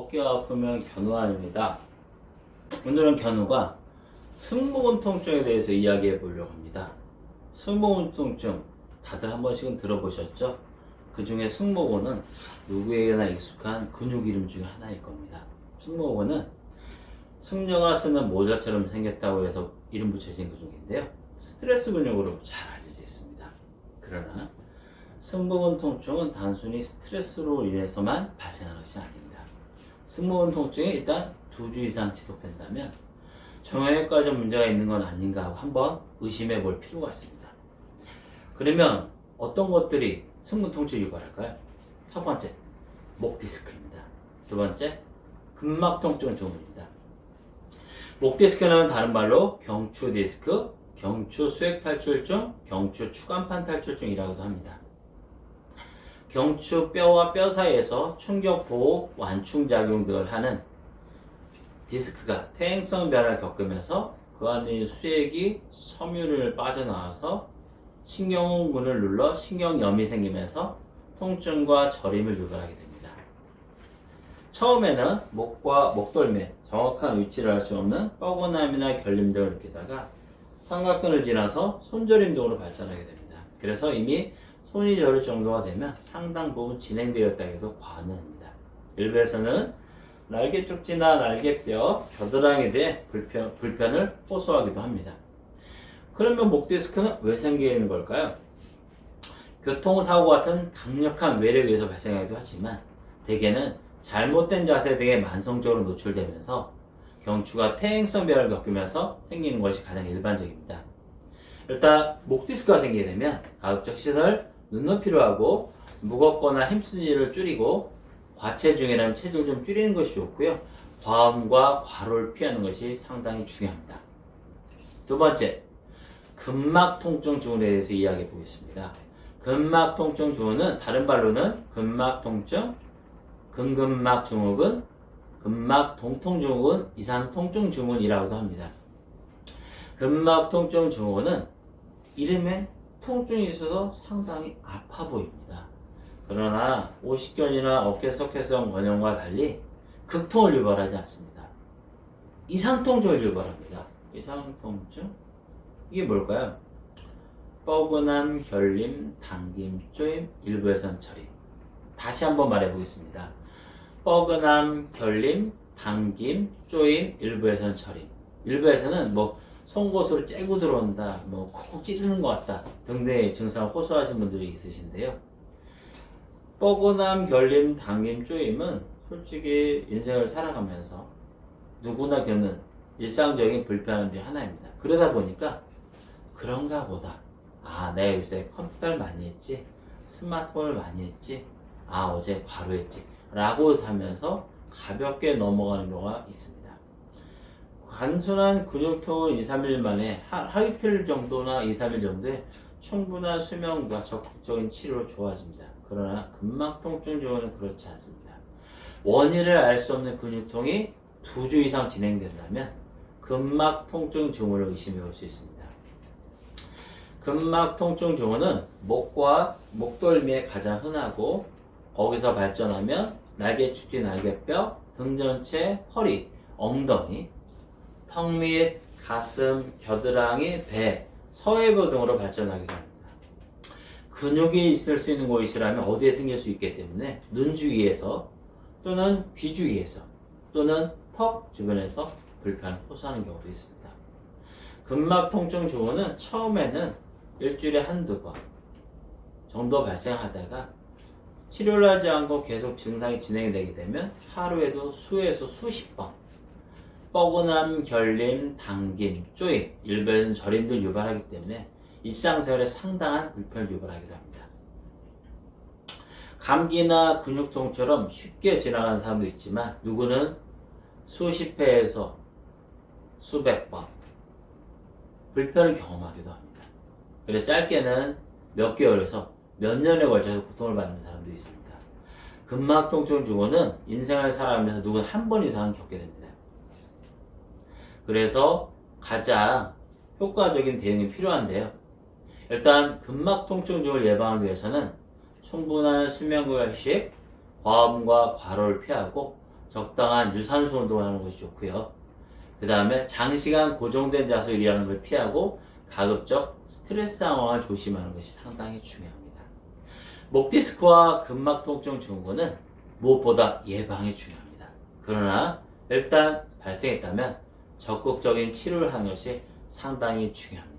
어깨가 아프면 견우환입니다. 오늘은 견우가 승모근 통증에 대해서 이야기해 보려고 합니다. 승모근 통증 다들 한 번씩은 들어보셨죠? 그 중에 승모근은 누구에게나 익숙한 근육 이름 중에 하나일 겁니다. 승모근은 승려가 쓰는 모자처럼 생겼다고 해서 이름 붙여진 근육인데요. 스트레스 근육으로 잘 알려져 있습니다. 그러나 승모근 통증은 단순히 스트레스로 인해서만 발생하는 것이 아닙니다. 승모근 통증이 일단 2주 이상 지속된다면 정형외과적 문제가 있는 건 아닌가 하고 한번 의심해 볼 필요가 있습니다. 그러면 어떤 것들이 승모근 통증을 유발할까요? 첫 번째, 목 디스크입니다. 두 번째, 근막 통증 증후군입니다. 목 디스크는 다른 말로 경추 디스크, 경추 수액 탈출증, 경추 추간판 탈출증이라고도 합니다. 경추 뼈와 뼈 사이에서 충격 보호 완충 작용 등을 하는 디스크가 퇴행성 변화를 겪으면서 그 안에 있는 수액이 섬유를 빠져나와서 신경근을 눌러 신경염이 생기면서 통증과 저림을 유발하게 됩니다. 처음에는 목과 목덜미에 정확한 위치를 알 수 없는 뻐근함이나 결림 등을 느끼다가 삼각근을 지나서 손저림 등으로 발전하게 됩니다. 그래서 이미 손이 저릴 정도가 되면 상당 부분 진행되었다 해도 과언이 아닙니다. 일부에서는 날개 쪽지나 날개뼈, 겨드랑이에 대해 불편을 호소하기도 합니다. 그러면 목 디스크는 왜 생기는 걸까요? 교통사고 같은 강력한 외력에 의해서 발생하기도 하지만 대개는 잘못된 자세 등에 만성적으로 노출되면서 경추가 퇴행성 변화를 겪으면서 생기는 것이 가장 일반적입니다. 일단 목 디스크가 생기게 되면 가급적 시선을 눈높이로 하고 무겁거나 힘쓰는 일을 줄이고 과체중이라면 체중을 좀 줄이는 것이 좋고요. 과음과 과로를 피하는 것이 상당히 중요합니다. 두 번째, 근막 통증 증후군에 대해서 이야기해 보겠습니다. 근막 통증 증후군은 다른 말로는 근막 통증, 근근막 증후군, 근막 동통 증후군, 이상 통증 증후군이라고도 합니다. 근막 통증 증후군은 이름에 통증이 있어서 상당히 아파 보입니다. 그러나 오십견이나 어깨 석회성 원형과 달리 극통을 유발하지 않습니다. 이상통증을 유발합니다. 이상통증? 이게 뭘까요? 뻐근함, 결림, 당김, 쪼임, 일부에선 저림. 다시 한번 말해보겠습니다. 뻐근함, 결림, 당김, 쪼임, 일부에선 저림. 일부에서는 송곳으로 째고 들어온다, 콕콕 찌르는 것 같다 등등의 증상을 호소하신 분들이 있으신데요. 뻐근함, 결림, 당김, 쪼임은 솔직히 인생을 살아가면서 누구나 겪는 일상적인 불편함 중 하나입니다. 그러다 보니까 그런가 보다. 내가 요새 컴퓨터를 많이 했지, 스마트폰을 많이 했지, 어제 과로했지 라고 하면서 가볍게 넘어가는 경우가 있습니다. 단순한 근육통은 2, 3일 만에 하루 이틀 정도나 2, 3일 정도에 충분한 수면과 적극적인 치료로 좋아집니다. 그러나 근막 통증 증후군은 그렇지 않습니다. 원인을 알 수 없는 근육통이 2주 이상 진행된다면 근막 통증 증후군을 의심해 볼 수 있습니다. 근막 통증 증후군은 목과 목덜미에 가장 흔하고 거기서 발전하면 날개 축지 날개뼈, 등 전체, 허리, 엉덩이, 턱 및 가슴, 겨드랑이, 배, 서해부 등으로 발전하기도 합니다. 근육이 있을 수 있는 곳이라면 어디에 생길 수 있기 때문에 눈 주위에서 또는 귀 주위에서 또는 턱 주변에서 불편을 호소하는 경우도 있습니다. 근막 통증 증후군은 처음에는 일주일에 한두 번 정도 발생하다가 치료를 하지 않고 계속 증상이 진행이 되게 되면 하루에도 수에서 수십 번 뻐근함, 결림, 당김, 쪼임, 일부에서는 저림도 유발하기 때문에 일상생활에 상당한 불편을 유발하기도 합니다. 감기나 근육통처럼 쉽게 지나가는 사람도 있지만 누구는 수십 회에서 수백 번 불편을 경험하기도 합니다. 그래서 짧게는 몇 개월에서 몇 년에 걸쳐서 고통을 받는 사람도 있습니다. 근막 통증 증후군은 인생을 살아가면서 누구는 한 번 이상은 겪게 됩니다. 그래서 가장 효과적인 대응이 필요한데요. 일단 근막 통증 증후를 예방하기 위해서는 충분한 수면과 휴식, 과음과 과로를 피하고 적당한 유산소 운동을 하는 것이 좋고요. 그 다음에 장시간 고정된 자세로 일하는 걸 피하고 가급적 스트레스 상황을 조심하는 것이 상당히 중요합니다. 목 디스크와 근막 통증 증후군은 무엇보다 예방이 중요합니다. 그러나 일단 발생했다면 적극적인 치료를 하는 것이 상당히 중요합니다.